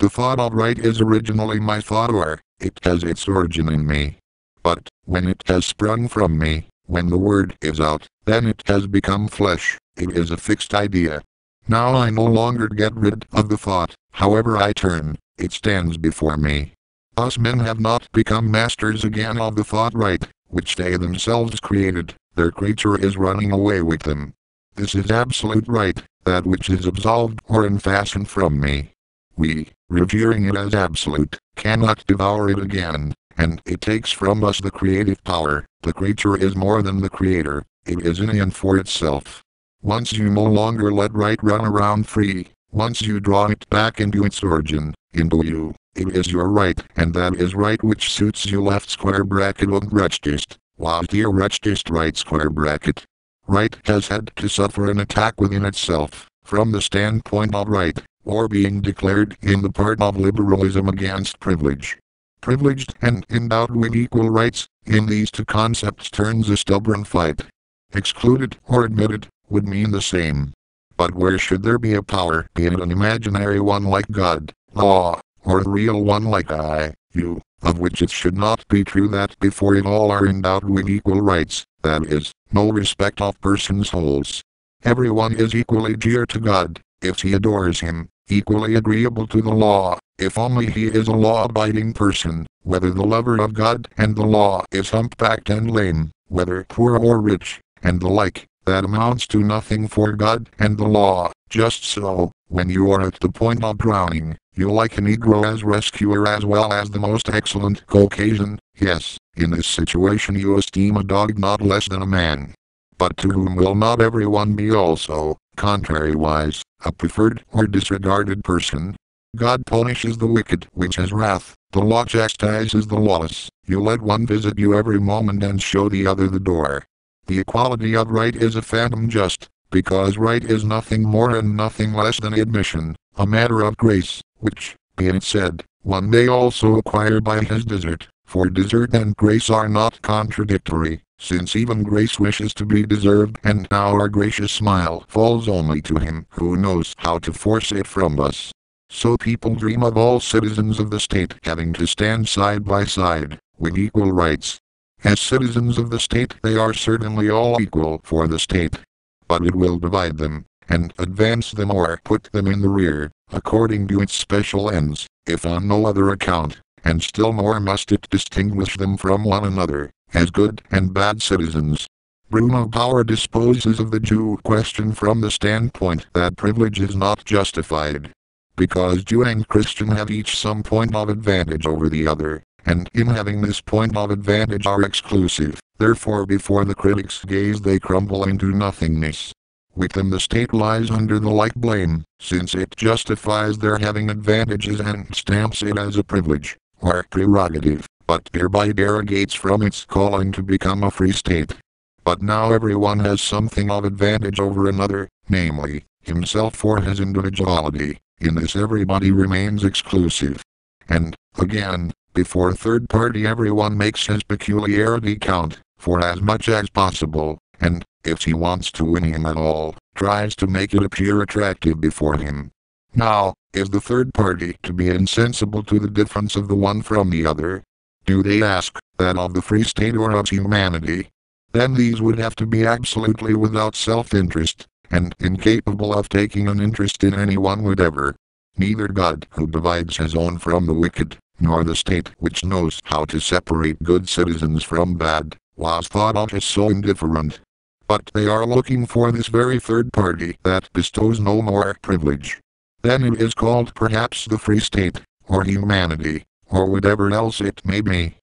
The thought of right is originally my thought, or it has its origin in me. But when it has sprung from me, when the word is out, then it has become flesh. It is a fixed idea. Now I no longer get rid of the thought. However I turn, it stands before me. Us men have not become masters again of the thought right, which they themselves created. Their creature is running away with them. This is absolute right, that which is absolved or unfastened from me. We, revering it as absolute, cannot devour it again, and it takes from us the creative power. The creature is more than the creator, it is in and for itself. Once you no longer let right run around free, once you draw it back into its origin, into you, it is your right, and that is right which suits you left square bracket und rechtest, was dir rechtest right square bracket. Right has had to suffer an attack within itself, from the standpoint of right, or being declared in the part of liberalism against privilege. Privileged and endowed with equal rights, in these two concepts turns a stubborn fight. Excluded or admitted, would mean the same. But where should there be a power, be it an imaginary one like God, law, or a real one like I, you, of which it should not be true that before it all are endowed with equal rights, that is, no respect of persons holds. Everyone is equally dear to God, if he adores him, equally agreeable to the law, if only he is a law-abiding person, whether the lover of God and the law is humpbacked and lame, whether poor or rich, and the like. That amounts to nothing for God and the law. Just so, when you are at the point of drowning, you like a Negro as rescuer as well as the most excellent Caucasian. Yes, in this situation you esteem a dog not less than a man. But to whom will not everyone be also, contrariwise, a preferred or disregarded person? God punishes the wicked with his wrath. The law chastises the lawless. You let one visit you every moment and show the other the door. The equality of right is a phantom just, because right is nothing more and nothing less than admission, a matter of grace, which, be it said, one may also acquire by his desert, for desert and grace are not contradictory, since even grace wishes to be deserved, and now our gracious smile falls only to him who knows how to force it from us. So people dream of all citizens of the state having to stand side by side, with equal rights. As citizens of the state they are certainly all equal for the state. But it will divide them, and advance them or put them in the rear, according to its special ends, if on no other account, and still more must it distinguish them from one another, as good and bad citizens. Bruno Bauer disposes of the Jew question from the standpoint that privilege is not justified. Because Jew and Christian have each some point of advantage over the other, and in having this point of advantage are exclusive, therefore before the critic's gaze they crumble into nothingness. With them the state lies under the like blame, since it justifies their having advantages and stamps it as a privilege, or prerogative, but thereby derogates from its calling to become a free state. But now everyone has something of advantage over another, namely, himself for his individuality. In this everybody remains exclusive. And, again, before a third party everyone makes his peculiarity count, for as much as possible, and, if he wants to win him at all, tries to make it appear attractive before him. Now, is the third party to be insensible to the difference of the one from the other? Do they ask that of the free state or of humanity? Then these would have to be absolutely without self-interest, and incapable of taking an interest in anyone whatever. Neither God, who divides his own from the wicked, nor the state which knows how to separate good citizens from bad, was thought of as so indifferent. But they are looking for this very third party that bestows no more privilege. Then it is called perhaps the free state, or humanity, or whatever else it may be.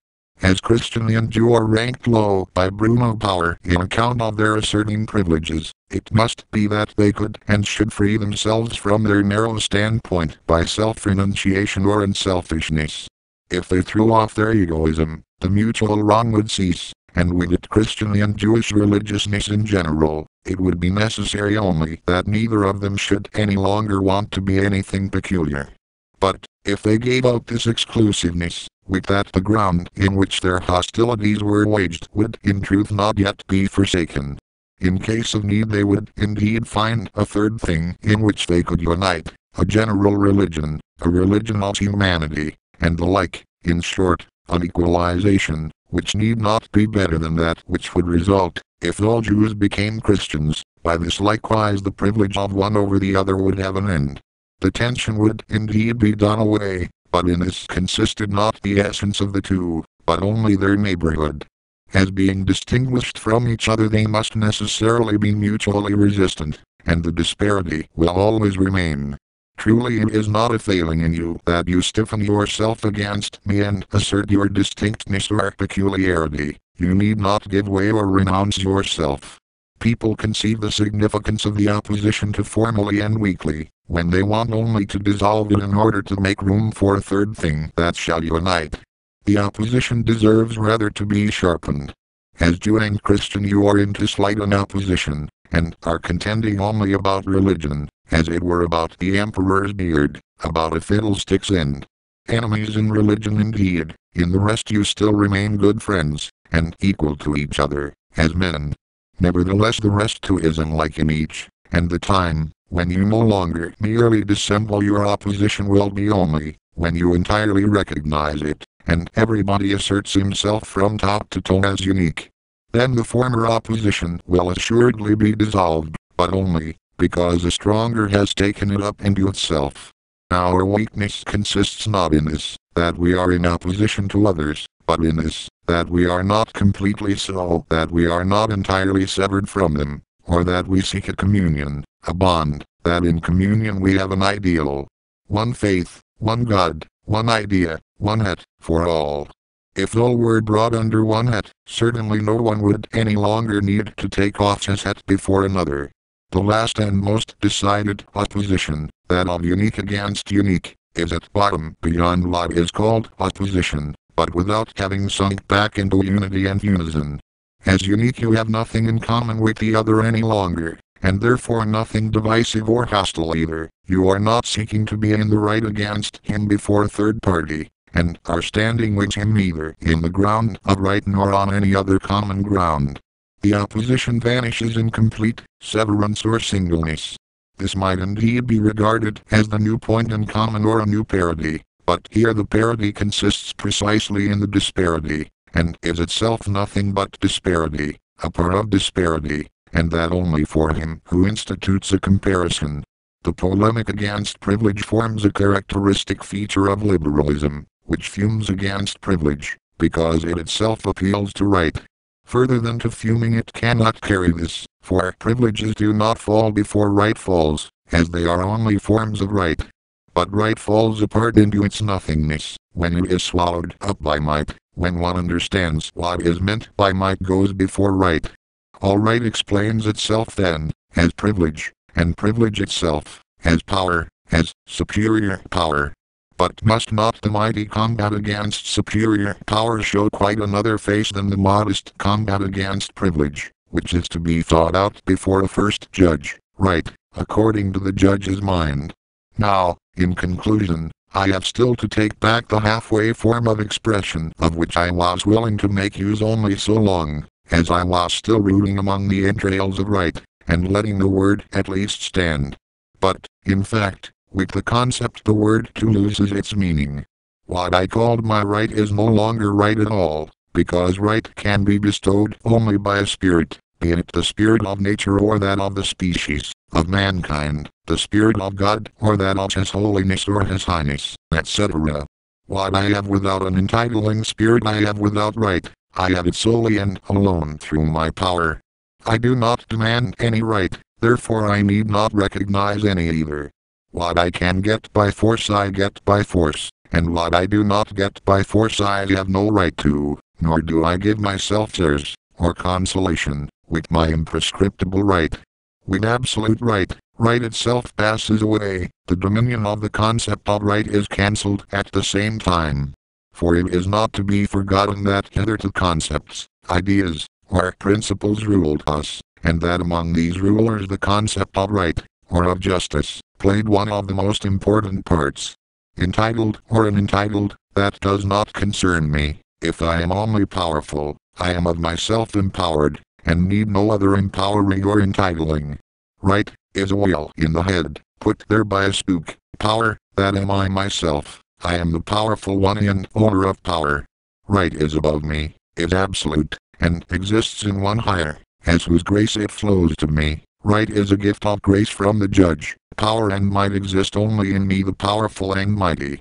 As Christian and Jew are ranked low by Bruno Bauer in account of their asserting privileges, it must be that they could and should free themselves from their narrow standpoint by self-renunciation or unselfishness. If they threw off their egoism, the mutual wrong would cease, and with it Christian and Jewish religiousness in general. It would be necessary only that neither of them should any longer want to be anything peculiar. But, if they gave up this exclusiveness, with that the ground in which their hostilities were waged would in truth not yet be forsaken. In case of need they would indeed find a third thing in which they could unite, a general religion, a religion of humanity, and the like, in short, an equalization, which need not be better than that which would result, if all Jews became Christians. By this likewise the privilege of one over the other would have an end. The tension would indeed be done away, but in this consisted not the essence of the two, but only their neighborhood. As being distinguished from each other they must necessarily be mutually resistant, and the disparity will always remain. Truly it is not a failing in you that you stiffen yourself against me and assert your distinctness or peculiarity. You need not give way or renounce yourself. People conceive the significance of the opposition to formally and weakly, when they want only to dissolve it in order to make room for a third thing that shall unite. The opposition deserves rather to be sharpened. As Jew and Christian you are into slight an opposition, and are contending only about religion, as it were about the emperor's beard, about a fiddlestick's end. Enemies in religion indeed, in the rest you still remain good friends, and equal to each other, as men. Nevertheless the rest too is unlike in each, and the time, when you no longer merely dissemble your opposition will be only, when you entirely recognize it, and everybody asserts himself from top to toe as unique. Then the former opposition will assuredly be dissolved, but only, because a stronger has taken it up into itself. Our weakness consists not in this, that we are in opposition to others, but in this, that we are not completely so, that we are not entirely severed from them, or that we seek a communion, a bond, that in communion we have an ideal. One faith, one God, one idea, one hat, for all. If all were brought under one hat, certainly no one would any longer need to take off his hat before another. The last and most decided opposition, that of unique against unique, is at bottom beyond what is called opposition, but without having sunk back into unity and unison. As unique you have nothing in common with the other any longer, and therefore nothing divisive or hostile either. You are not seeking to be in the right against him before a third party, and are standing with him neither in the ground of right nor on any other common ground. The opposition vanishes in complete severance or singleness. This might indeed be regarded as the new point in common or a new parity, but here the parity consists precisely in the disparity, and is itself nothing but disparity, a part of disparity, and that only for him who institutes a comparison. The polemic against privilege forms a characteristic feature of liberalism, which fumes against privilege, because it itself appeals to right. Further than to fuming it cannot carry this, for privileges do not fall before right falls, as they are only forms of right. But right falls apart into its nothingness, when it is swallowed up by might, when one understands what is meant by might goes before right. All right explains itself then, as privilege, and privilege itself, as power, as superior power. But must not the mighty combat against superior power show quite another face than the modest combat against privilege, which is to be thought out before a first judge, right, according to the judge's mind? Now, in conclusion, I have still to take back the halfway form of expression of which I was willing to make use only so long, as I was still rooting among the entrails of right, and letting the word at least stand. But, in fact, with the concept the word too loses its meaning. What I called my right is no longer right at all, because right can be bestowed only by a spirit, be it the spirit of nature or that of the species, of mankind, the spirit of God or that of His holiness or His highness, etc. What I have without an entitling spirit I have without right, I have it solely and alone through my power. I do not demand any right, therefore I need not recognize any either. What I can get by force I get by force, and what I do not get by force I have no right to, nor do I give myself airs, or consolation, with my imprescriptible right. With absolute right, right itself passes away, the dominion of the concept of right is cancelled at the same time. For it is not to be forgotten that hitherto concepts, ideas, or principles ruled us, and that among these rulers the concept of right, or of justice, played one of the most important parts. Entitled or unentitled, that does not concern me. If I am only powerful, I am of myself empowered, and need no other empowering or entitling. Right is a whale in the head, put there by a spook. Power, That am I myself. I am the powerful one and owner of power. Right is above me, is absolute, and exists in one higher, as whose grace it flows to me. Right is a gift of grace from the judge. Power and might exist only in me, the powerful and mighty.